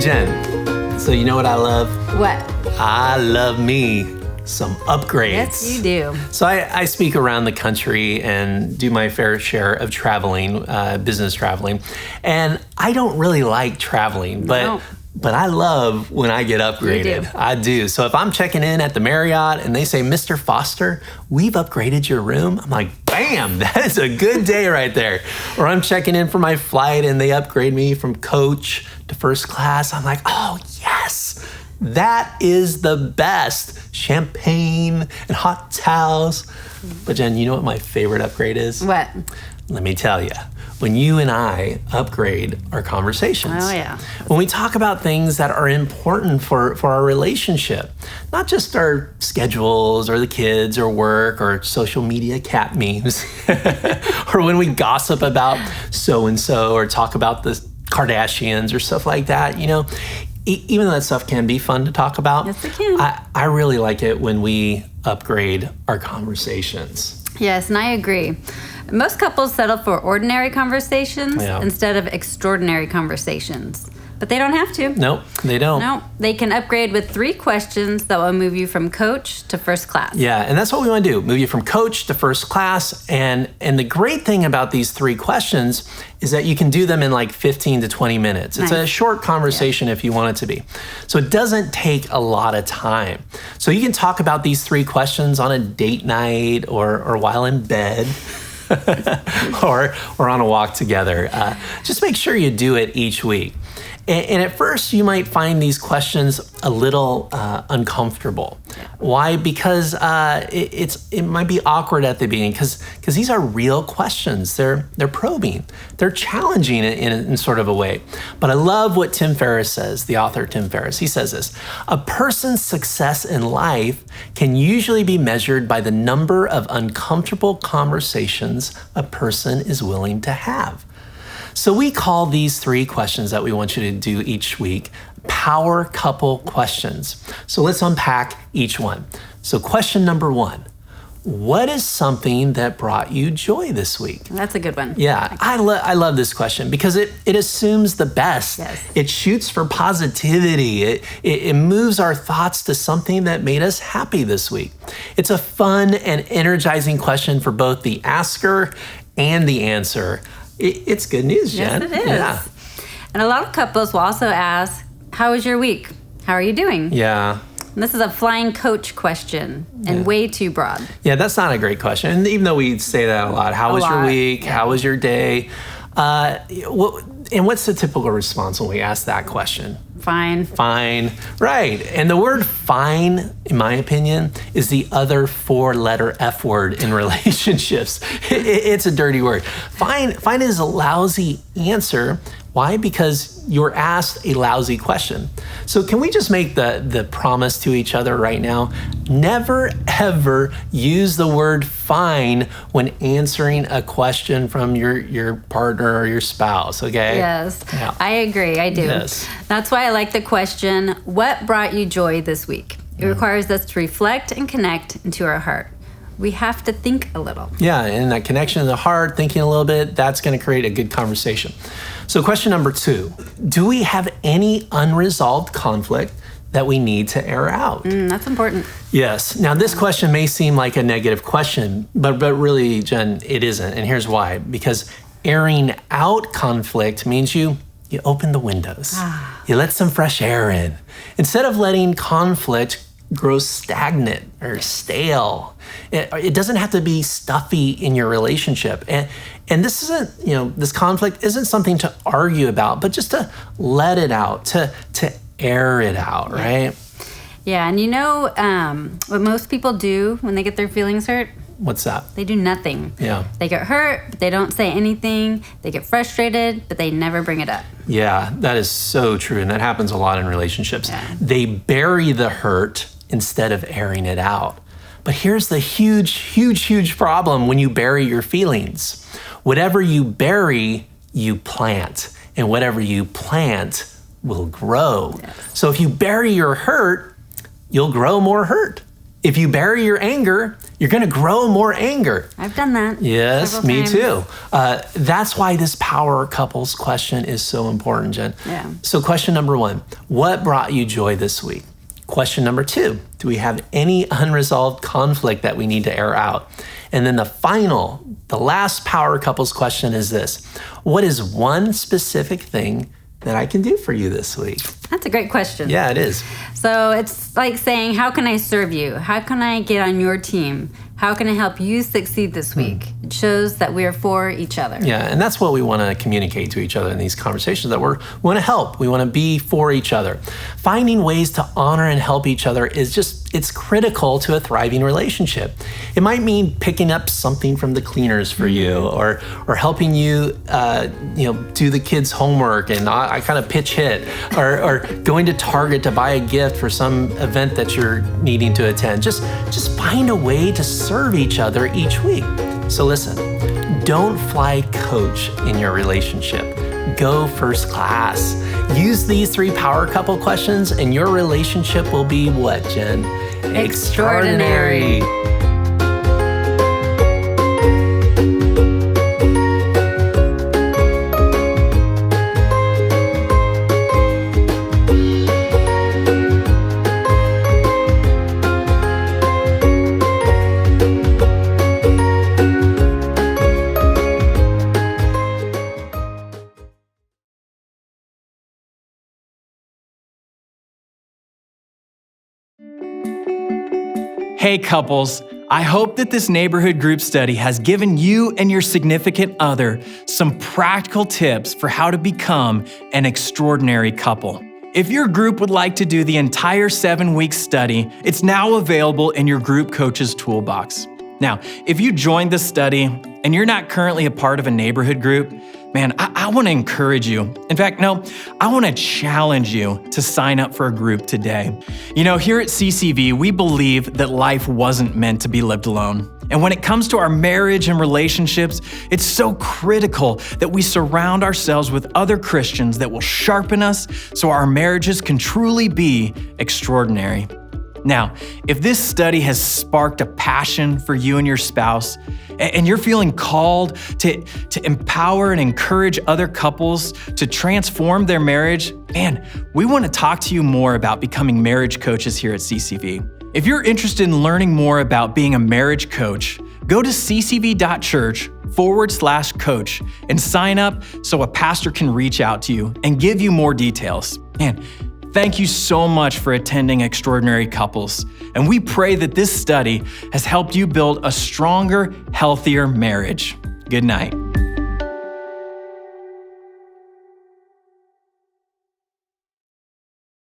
Jen, so you know what I love? What? I love me some upgrades. Yes, you do. So I speak around the country and do my fair share of traveling, business traveling. And I don't really like traveling, but I love when I get upgraded. You do. I do. So if I'm checking in at the Marriott and they say, Mr. Foster, we've upgraded your room, I'm like, bam, that is a good day right there. Or I'm checking in for my flight and they upgrade me from coach to first class. I'm like, oh, yes, that is the best. Champagne and hot towels. But Jen, you know what my favorite upgrade is? What? Let me tell you. When you and I upgrade our conversations. Oh, yeah. When we talk about things that are important for our relationship, not just our schedules or the kids or work or social media cat memes, or when we gossip about so-and-so or talk about the Kardashians or stuff like that, you know, even though that stuff can be fun to talk about. Yes, it can. I really like it when we upgrade our conversations. Yes, and I agree. Most couples settle for ordinary conversations Yeah. instead of extraordinary conversations. But they don't have to. Nope, they don't. No, they can upgrade with 3 questions that will move you from coach to first class. Yeah, and that's what we want to do. Move you from coach to first class. And the great thing about these 3 questions is that you can do them in like 15 to 20 minutes. It's Nice. a short conversation if you want it to be. So it doesn't take a lot of time. So you can talk about these 3 questions on a date night or while in bed. or on a walk together. Just make sure you do it each week. And at first, you might find these questions a little uncomfortable. Why? Because it might be awkward at the beginning. Because these are real questions. They're probing. They're challenging in sort of a way. But I love what Tim Ferriss says. The author Tim Ferriss. He says this: a person's success in life can usually be measured by the number of uncomfortable conversations a person is willing to have. So we call these 3 questions that we want you to do each week power couple questions. So let's unpack each one. So question number 1, what is something that brought you joy this week? That's a good one. Yeah, I love this question because it assumes the best. Yes. It shoots for positivity. It moves our thoughts to something that made us happy this week. It's a fun and energizing question for both the asker and the answer. It's good news, Jen. Yes, it is. Yeah. And a lot of couples will also ask, how was your week? How are you doing? Yeah. And this is a flying coach question and way too broad. Yeah, that's not a great question. And even though we say that a lot, how was your week? Yeah. How was your day? And what's the typical response when we ask that question? Fine. Fine. Right. And the word fine, in my opinion, is the other 4-letter F word in relationships. It's a dirty word. Fine is a lousy answer. Why? Because you're asked a lousy question. So can we just make the promise to each other right now? Never, ever use the word fine when answering a question from your partner or your spouse, okay? Yes, Yeah. I agree. I do. Yes. That's why I like the question, what brought you joy this week? It requires us to reflect and connect into our heart. We have to think a little. Yeah, and that connection to the heart, thinking a little bit, that's going to create a good conversation. So question number 2, do we have any unresolved conflict that we need to air out? That's important. Yes. Now, this question may seem like a negative question, but really, Jen, it isn't. And here's why. Because airing out conflict means you open the windows. You let some fresh air in. Instead of letting conflict grow stagnant or stale. It doesn't have to be stuffy in your relationship. And this isn't, this conflict isn't something to argue about, but just to let it out, to air it out, right? Yeah, and what most people do when they get their feelings hurt? What's that? They do nothing. Yeah. They get hurt, but they don't say anything. They get frustrated, but they never bring it up. Yeah, that is so true. And that happens a lot in relationships. Yeah. They bury the hurt instead of airing it out. But here's the huge problem when you bury your feelings. Whatever you bury, you plant. And whatever you plant will grow. Yes. So if you bury your hurt, you'll grow more hurt. If you bury your anger, You're going to grow more anger. I've done that. Yes, several me times. too. That's why this power couples question is so important, Jen. Yeah. So question number 1, what brought you joy this week? Question number 2, do we have any unresolved conflict that we need to air out? And then the last power couples question is this: what is one specific thing that I can do for you this week? That's a great question. Yeah, it is. So it's like saying, how can I serve you? How can I get on your team? How can I help you succeed this week? It shows that we are for each other. Yeah, and that's what we want to communicate to each other in these conversations, that we want to help. We want to be for each other. Finding ways to honor and help each other it's critical to a thriving relationship. It might mean picking up something from the cleaners for you, or helping you, do the kids' homework, and I kind of pitch hit, or going to Target to buy a gift for some event that you're needing to attend. Just find a way to serve each other each week. So listen, don't fly coach in your relationship. Go first class. Use these 3 power couple questions and your relationship will be what, Jen? Extraordinary. Hey couples, I hope that this neighborhood group study has given you and your significant other some practical tips for how to become an extraordinary couple. If your group would like to do the entire 7-week study, it's now available in your group coach's toolbox. Now, if you joined the study and you're not currently a part of a neighborhood group, man, I want to encourage you. In fact, no, I want to challenge you to sign up for a group today. Here at CCV, we believe that life wasn't meant to be lived alone. And when it comes to our marriage and relationships, it's so critical that we surround ourselves with other Christians that will sharpen us so our marriages can truly be extraordinary. Now, if this study has sparked a passion for you and your spouse, and you're feeling called to empower and encourage other couples to transform their marriage, man, we want to talk to you more about becoming marriage coaches here at CCV. If you're interested in learning more about being a marriage coach, go to ccv.church/coach and sign up so a pastor can reach out to you and give you more details. Man, thank you so much for attending Extraordinary Couples, and we pray that this study has helped you build a stronger, healthier marriage. Good night.